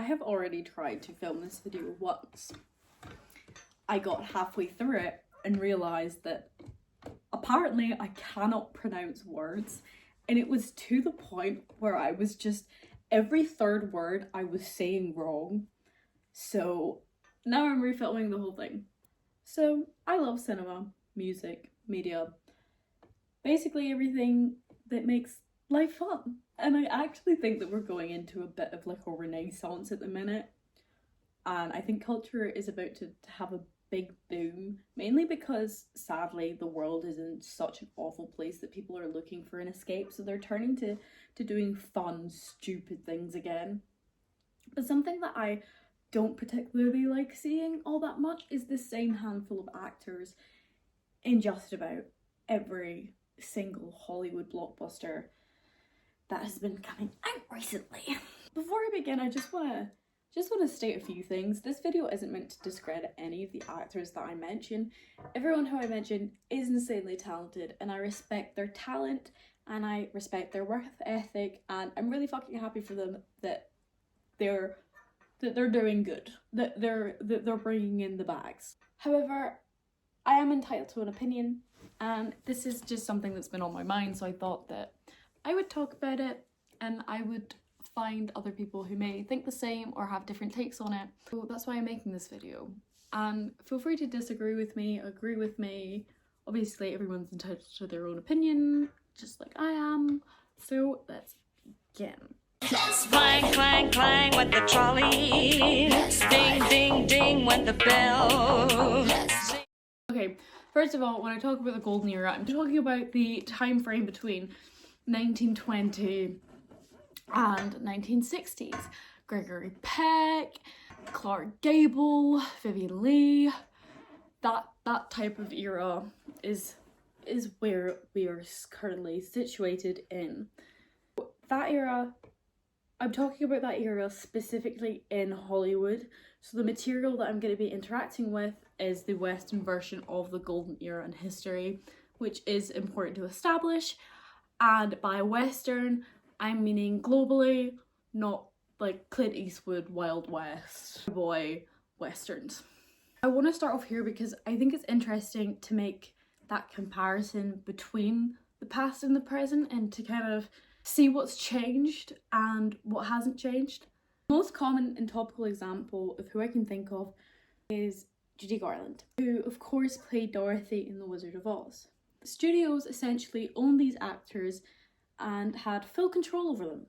I have already tried to film this video once. I got halfway through it and realised that apparently I cannot pronounce words, and it was to the point where I was just, every third word I was saying wrong. So now I'm refilming the whole thing. So I love cinema, music, media, basically everything that makes life fun. And I actually think that we're going into a bit of like a renaissance at the minute. And I think culture is about to have a big boom, mainly because sadly the world is in such an awful place that people are looking for an escape, so they're turning to doing fun, stupid things again. But something that I don't particularly like seeing all that much is the same handful of actors in just about every single Hollywood blockbuster that has been coming out recently. Before I begin, I just want to state a few things. This video isn't meant to discredit any of the actors that I mention. Everyone who I mention is insanely talented, and I respect their talent and I respect their work ethic, and I'm really fucking happy for them that they're doing good, that they're bringing in the bags. However, I am entitled to an opinion, and this is just something that's been on my mind, so I thought that I would talk about it and I would find other people who may think the same or have different takes on it. So that's why I'm making this video. And feel free to disagree with me, agree with me. Obviously everyone's entitled to their own opinion, just like I am. So let's begin. Clang, clang, clang went the trolley. Ding, ding, ding went the bell. Okay, first of all, when I talk about the golden era, I'm talking about the time frame between 1920 and 1960s. Gregory Peck, Clark Gable, Vivien Leigh, that type of era is where we are currently situated in. That era, I'm talking about that era specifically in Hollywood, so the material that I'm going to be interacting with is the Western version of the golden era in history, which is important to establish. And by Western, I'm meaning globally, not like Clint Eastwood, Wild West, boy Westerns. I want to start off here because I think it's interesting to make that comparison between the past and the present and to kind of see what's changed and what hasn't changed. The most common and topical example of who I can think of is Judy Garland, who of course played Dorothy in The Wizard of Oz. Studios essentially owned these actors and had full control over them.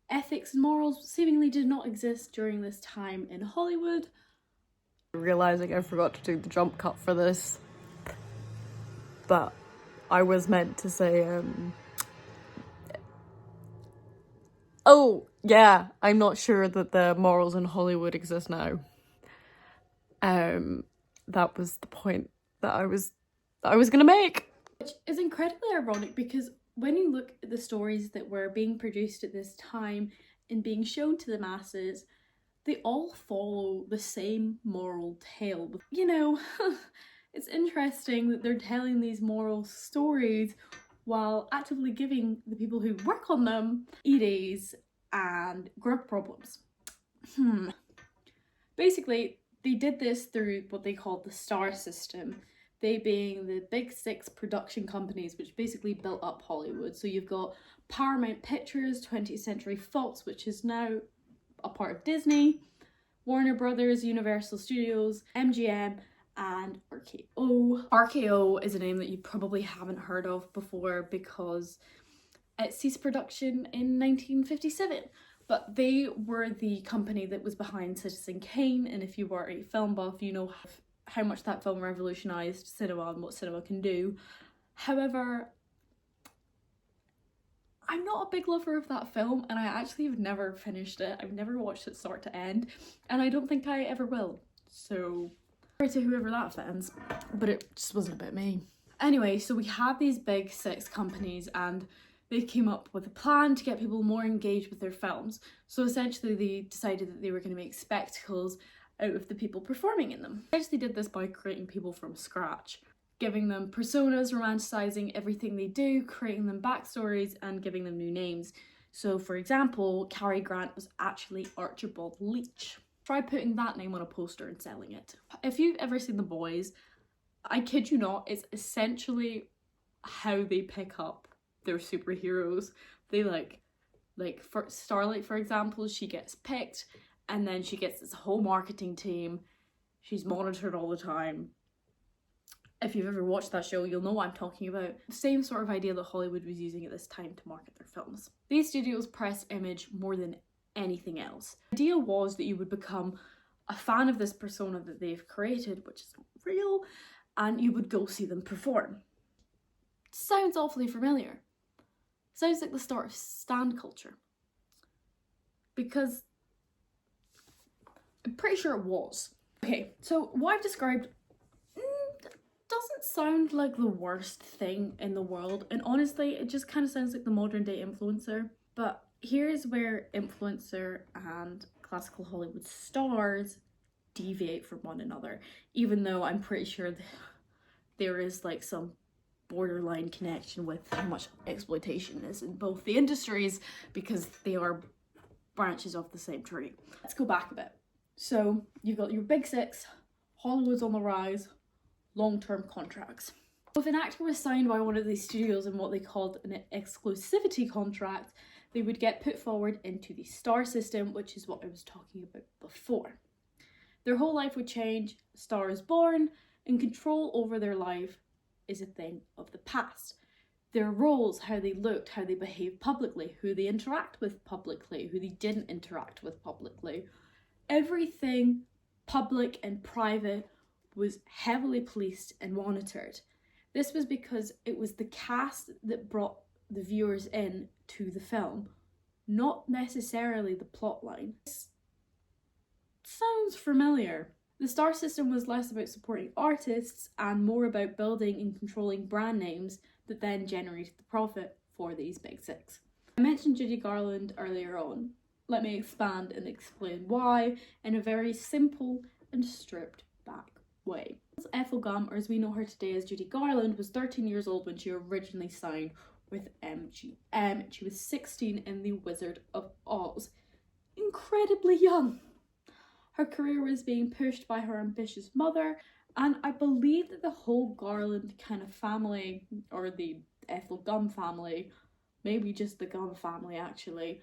Ethics and morals seemingly did not exist during this time in Hollywood. Realising I forgot to do the jump cut for this, but I was meant to say, oh, yeah, I'm not sure that the morals in Hollywood exist now. That was the point that I was gonna make. Which is incredibly ironic because when you look at the stories that were being produced at this time and being shown to the masses, they all follow the same moral tale. You know, it's interesting that they're telling these moral stories while actively giving the people who work on them EDs and growth problems. Basically, they did this through what they called the star system, they being the big six production companies which basically built up Hollywood. So you've got Paramount Pictures, 20th Century Fox, which is now a part of Disney, Warner Brothers, Universal Studios, MGM, and RKO. RKO is a name that you probably haven't heard of before because it ceased production in 1957. But they were the company that was behind Citizen Kane, and if you were a film buff, you know how much that film revolutionised cinema and what cinema can do. However, I'm not a big lover of that film, and I actually have never finished it. I've never watched it start to end, and I don't think I ever will. So, sorry to whoever that offends, but it just wasn't about me. Anyway, so we have these big six companies, and they came up with a plan to get people more engaged with their films. So essentially they decided that they were going to make spectacles out of the people performing in them. They actually did this by creating people from scratch, giving them personas, romanticizing everything they do, creating them backstories, and giving them new names. So for example, Cary Grant was actually Archibald Leach. Try putting that name on a poster and selling it. If you've ever seen The Boys, I kid you not, it's essentially how they pick up their superheroes. They like for Starlight, for example, she gets picked and then she gets this whole marketing team. She's monitored all the time. If you've ever watched that show, you'll know what I'm talking about. The same sort of idea that Hollywood was using at this time to market their films. These studios pressed image more than anything else. The idea was that you would become a fan of this persona that they've created, which is real, and you would go see them perform. Sounds awfully familiar. Sounds like the start of stan culture. Because I'm pretty sure it was. Okay, so what I've described doesn't sound like the worst thing in the world, and honestly it just kind of sounds like the modern day influencer. But here's where influencer and classical Hollywood stars deviate from one another, even though I'm pretty sure there is like some borderline connection with how much exploitation is in both the industries, because they are branches of the same tree. Let's go back a bit. So you've got your big six, Hollywood's on the rise, long-term contracts. If an actor was signed by one of these studios in what they called an exclusivity contract, they would get put forward into the star system, which is what I was talking about before. Their whole life would change, a star is born, and control over their life is a thing of the past. Their roles, how they looked, how they behaved publicly, who they interact with publicly, who they didn't interact with publicly. Everything public and private was heavily policed and monitored. This was because it was the cast that brought the viewers in to the film, not necessarily the plotline. This sounds familiar. The star system was less about supporting artists and more about building and controlling brand names that then generated the profit for these big six. I mentioned Judy Garland earlier on. Let me expand and explain why in a very simple and stripped back way. Ethel Gum, or as we know her today as Judy Garland, was 13 years old when she originally signed with MGM. She was 16 in The Wizard of Oz. Incredibly young. Her career was being pushed by her ambitious mother, and I believe that the whole Garland kind of family, or the Ethel Gum family, maybe just the Gum family actually,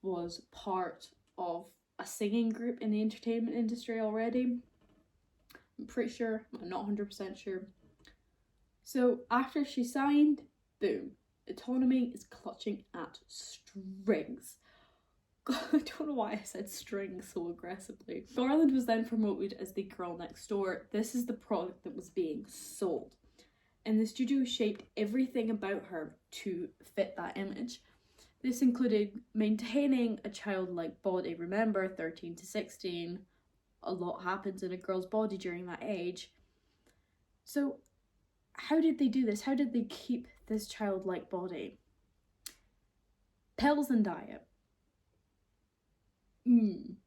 was part of a singing group in the entertainment industry already. I'm pretty sure, I'm not 100% sure. So after she signed, boom, autonomy is clutching at strings. God, I don't know why I said strings so aggressively. Garland was then promoted as the girl next door. This is the product that was being sold. And the studio shaped everything about her to fit that image. This included maintaining a childlike body. Remember, 13 to 16, a lot happens in a girl's body during that age. So how did they do this? How did they keep this childlike body? Pills and diet. May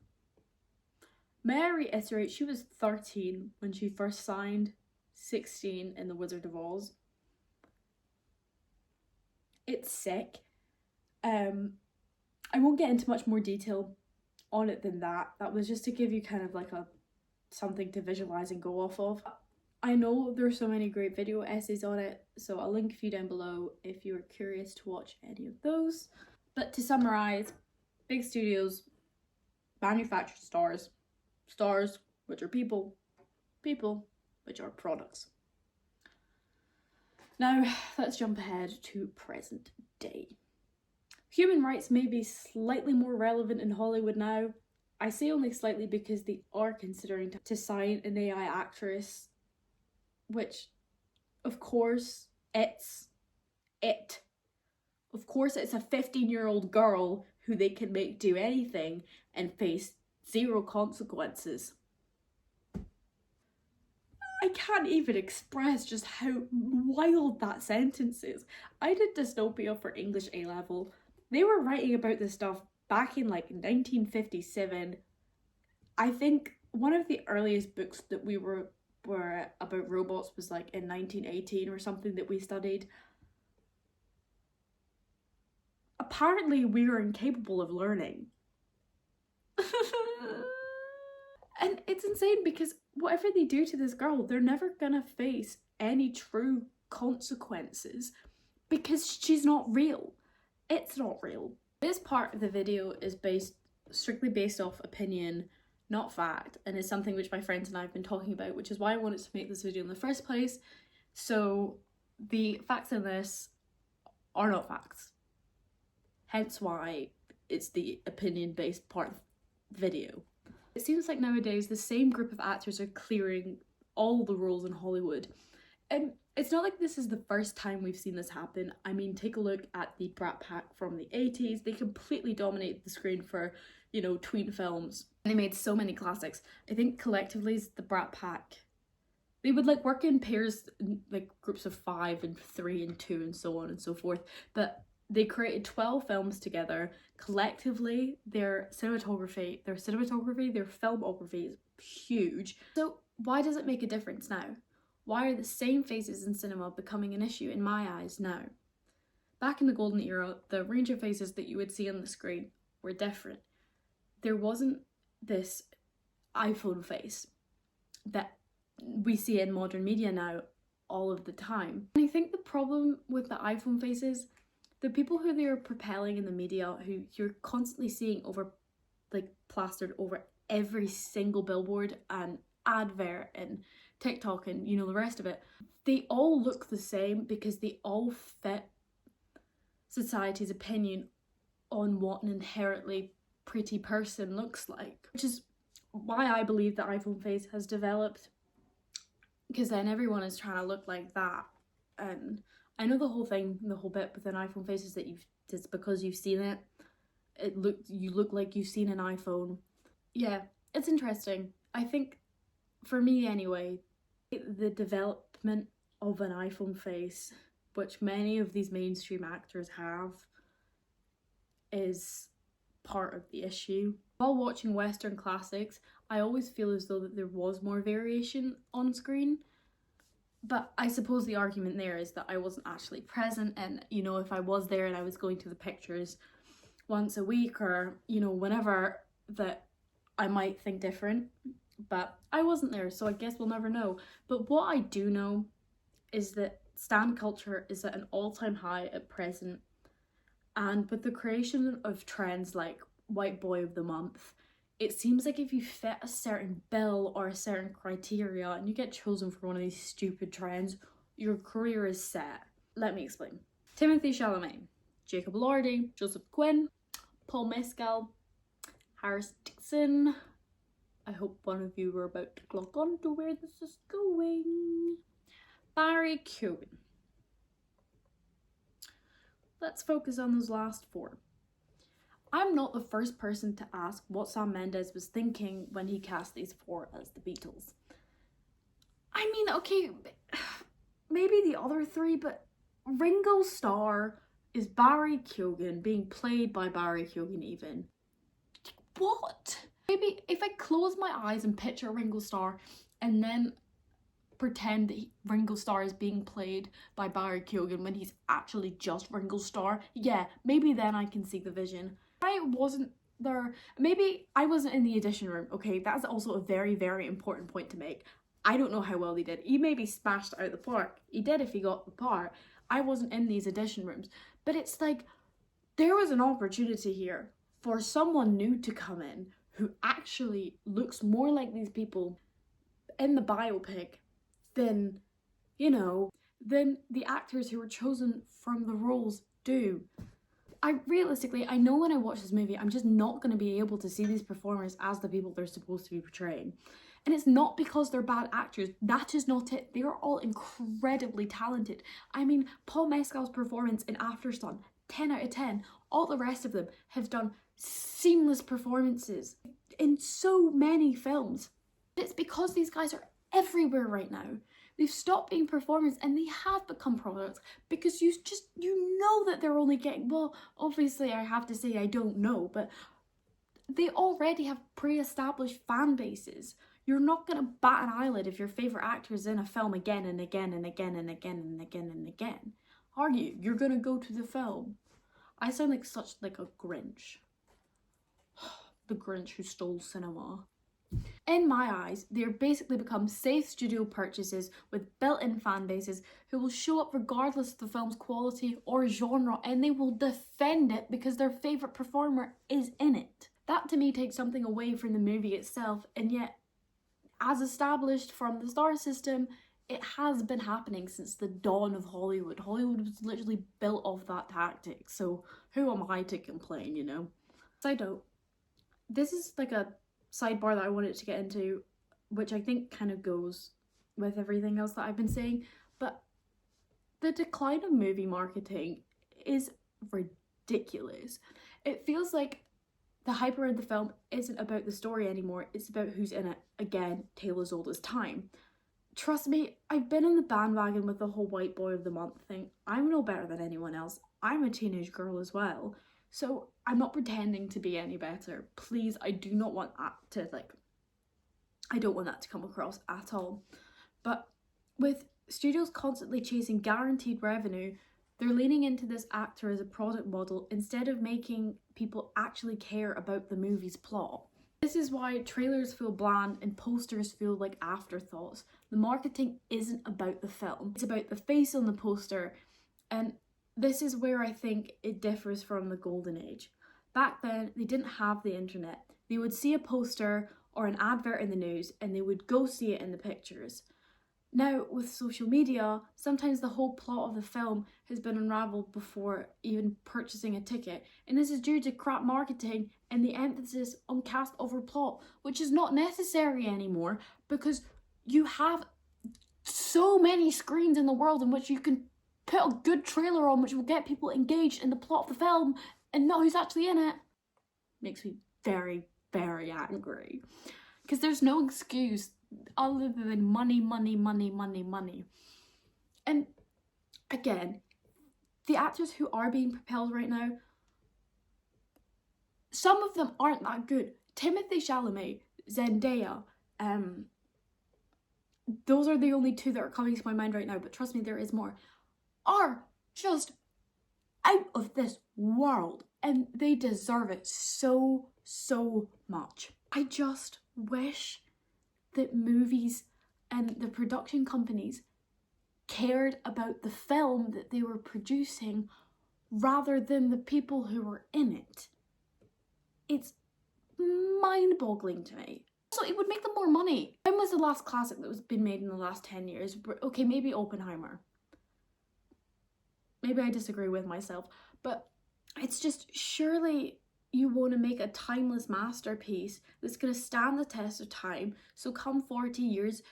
I reiterate, she was 13 when she first signed, 16 in The Wizard of Oz. It's sick. I won't get into much more detail on it than that. That was just to give you kind of like something to visualize and go off of. I know there's so many great video essays on it, so I'll link a few down below if you're curious to watch any of those. But to summarize, big studios manufacture stars, stars which are people, people which are products. Now let's jump ahead to present day. Human rights may be slightly more relevant in Hollywood now. I say only slightly because they are considering to sign an AI actress, which of course it's a 15-year-old girl who they can make do anything and face zero consequences. I can't even express just how wild that sentence is. I did dystopia for English A-level. They were writing about this stuff back in like 1957. I think one of the earliest books that we were about robots was like in 1918 or something that we studied. apparently we are incapable of learning. And it's insane because whatever they do to this girl, they're never gonna face any true consequences because she's not real. It's not real. This part of the video is strictly based off opinion, not fact, and is something which my friends and I have been talking about, which is why I wanted to make this video in the first place. So the facts in this are not facts. Hence why it's the opinion-based part of the video. It seems like nowadays the same group of actors are clearing all the roles in Hollywood. And it's not like this is the first time we've seen this happen. I mean, take a look at the Brat Pack from the 80s. They completely dominated the screen for, you know, tween films. And they made so many classics. I think collectively the Brat Pack, they would like work in pairs, like groups of 5 and 3 and 2 and so on and so forth. But they created 12 films together. Collectively, their cinematography, their filmography is huge. So why does it make a difference now? Why are the same faces in cinema becoming an issue in my eyes now? Back in the golden era, the range of faces that you would see on the screen were different. There wasn't this iPhone face that we see in modern media now all of the time. And I think the problem with the iPhone faces, the people who they're propelling in the media, who you're constantly seeing plastered over every single billboard and advert and TikTok and you know the rest of it, they all look the same because they all fit society's opinion on what an inherently pretty person looks like, which is why I believe the iPhone face has developed, because then everyone is trying to look like that. And I know the whole bit with an iPhone face is that it's because you've seen it. You look like you've seen an iPhone. Yeah, it's interesting. I think, for me anyway, the development of an iPhone face, which many of these mainstream actors have, is part of the issue. While watching Western classics, I always feel as though that there was more variation on screen. But I suppose the argument there is that I wasn't actually present, and you know, if I was there and I was going to the pictures once a week or you know whenever, that I might think different. But I wasn't there, so I guess we'll never know. But what I do know is that stan culture is at an all-time high at present, and with the creation of trends like White Boy of the Month, it seems like if you fit a certain bill or a certain criteria and you get chosen for one of these stupid trends, your career is set. Let me explain. Timothée Chalamet, Jacob Elordi, Joseph Quinn, Paul Mescal, Harris Dixon. I hope one of you were about to clock on to where this is going. Barry Keoghan. Let's focus on those last 4. I'm not the first person to ask what Sam Mendes was thinking when he cast these 4 as the Beatles. I mean, okay, maybe the other 3, but Ringo Starr is Barry Keoghan, being played by Barry Keoghan even. What? Maybe if I close my eyes and picture Ringo Starr and then pretend that Ringo Starr is being played by Barry Keoghan when he's actually just Ringo Starr, yeah, maybe then I can see the vision. I wasn't there. Maybe I wasn't in the audition room, okay? That's also a very, very important point to make. I don't know how well he did. He maybe smashed out the park. He did if he got the part. I wasn't in these audition rooms. But it's like, there was an opportunity here for someone new to come in who actually looks more like these people in the biopic than, you know, than the actors who were chosen from the roles do. I know when I watch this movie, I'm just not going to be able to see these performers as the people they're supposed to be portraying. And it's not because they're bad actors. That is not it. They are all incredibly talented. I mean, Paul Mescal's performance in Aftersun, 10 out of 10. All the rest of them have done seamless performances in so many films. It's because these guys are everywhere right now. They've stopped being performers and they have become products because you know that they're only getting, well, obviously I have to say I don't know, but they already have pre-established fan bases. You're not going to bat an eyelid if your favourite actor is in a film again and again and again and again and again and again, are you? You're going to go to the film. I sound like such like a Grinch. The Grinch who stole cinema. In my eyes, they're basically become safe studio purchases with built-in fan bases who will show up regardless of the film's quality or genre, and they will defend it because their favourite performer is in it. That to me takes something away from the movie itself, and yet, as established from the star system, it has been happening since the dawn of Hollywood. Hollywood was literally built off that tactic, so who am I to complain, you know? Side note, this is like a sidebar that I wanted to get into, which I think kind of goes with everything else that I've been saying, but the decline of movie marketing is ridiculous. It feels like the hype around the film isn't about the story anymore, it's about who's in it. Again, tale as old as time. Trust me, I've been on the bandwagon with the whole white boy of the month thing. I'm no better than anyone else. I'm a teenage girl as well. So I'm not pretending to be any better. Please, I do not want that to I don't want that to come across at all. But with studios constantly chasing guaranteed revenue, they're leaning into this actor as a product model instead of making people actually care about the movie's plot. This is why trailers feel bland and posters feel like afterthoughts. The marketing isn't about the film, it's about the face on the poster, and this is where I think it differs from the golden age. Back then, they didn't have the internet. They would see a poster or an advert in the news and they would go see it in the pictures. Now, with social media, sometimes the whole plot of the film has been unravelled before even purchasing a ticket, and this is due to crap marketing and the emphasis on cast over plot, which is not necessary anymore because you have so many screens in the world in which you can put a good trailer on which will get people engaged in the plot of the film and not who's actually in it. Makes me very, very angry. Because there's no excuse other than money, money, money, money, money. And again, the actors who are being propelled right now, some of them aren't that good. Timothée Chalamet, Zendaya, those are the only two that are coming to my mind right now, but trust me, there is more, are just out of this world, and they deserve it so, so much. I just wish that movies and the production companies cared about the film that they were producing rather than the people who were in it. It's mind-boggling to me. So it would make them more money. When was the last classic that was been made in the last 10 years? Okay, maybe Oppenheimer. Maybe I disagree with myself, but it's just, surely you want to make a timeless masterpiece that's going to stand the test of time, so come 40 years,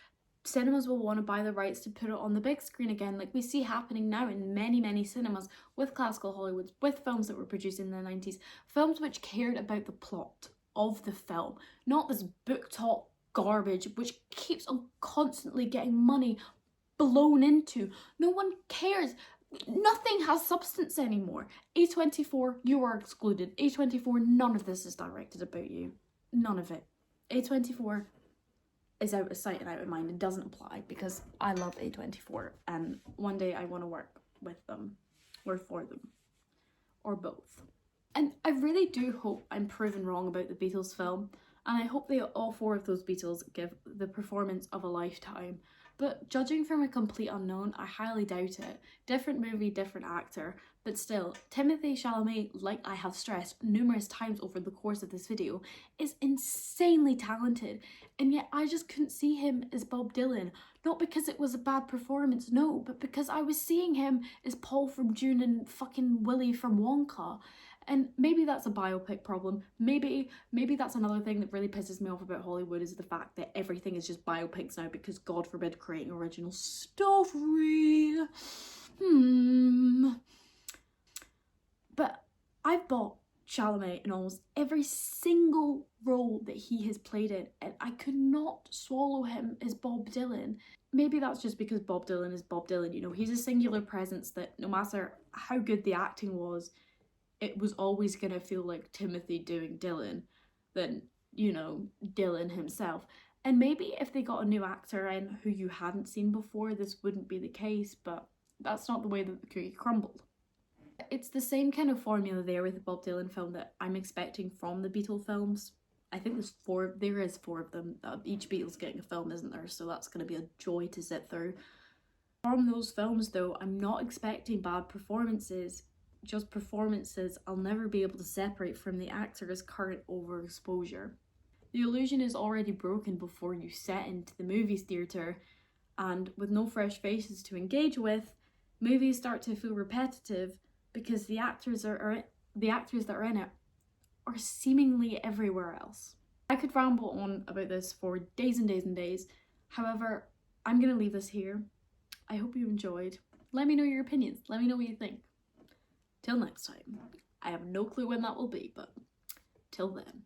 cinemas will want to buy the rights to put it on the big screen again, like we see happening now in many, many cinemas with classical Hollywoods, with films that were produced in the 90s, films which cared about the plot of the film, not this book talk garbage which keeps on constantly getting money blown into. No one cares. Nothing has substance anymore. A24, you are excluded. A24, none of this is directed about you. None of it. A24 is out of sight and out of mind. It doesn't apply because I love A24 and one day I want to work with them or for them or both. And I really do hope I'm proven wrong about the Beatles film, and I hope all four of those Beatles give the performance of a lifetime. But judging from a complete unknown, I highly doubt it. Different movie, different actor, but still, Timothée Chalamet, like I have stressed numerous times over the course of this video, is insanely talented, and yet I just couldn't see him as Bob Dylan. Not because it was a bad performance, no, but because I was seeing him as Paul from Dune and fucking Willy from Wonka. And maybe that's a biopic problem. Maybe that's another thing that really pisses me off about Hollywood, is the fact that everything is just biopics now because, God forbid, creating original story. But I've bought Chalamet in almost every single role that he has played in, and I could not swallow him as Bob Dylan. Maybe that's just because Bob Dylan is Bob Dylan, you know, he's a singular presence that no matter how good the acting was, it was always going to feel like Timothy doing Dylan than, you know, Dylan himself. And maybe if they got a new actor in who you hadn't seen before, this wouldn't be the case, but that's not the way that the cookie crumbled. It's the same kind of formula there with the Bob Dylan film that I'm expecting from the Beatle films. I think there is four of them. Each Beatles getting a film, isn't there? So that's going to be a joy to sit through. From those films though, I'm not expecting bad performances, just performances I'll never be able to separate from the actor's current overexposure. The illusion is already broken before you set into the movies theatre, and with no fresh faces to engage with, movies start to feel repetitive because the actors that are in it are seemingly everywhere else. I could ramble on about this for days and days and days. However, I'm going to leave this here. I hope you enjoyed. Let me know your opinions. Let me know what you think. Till next time. I have no clue when that will be, but till then.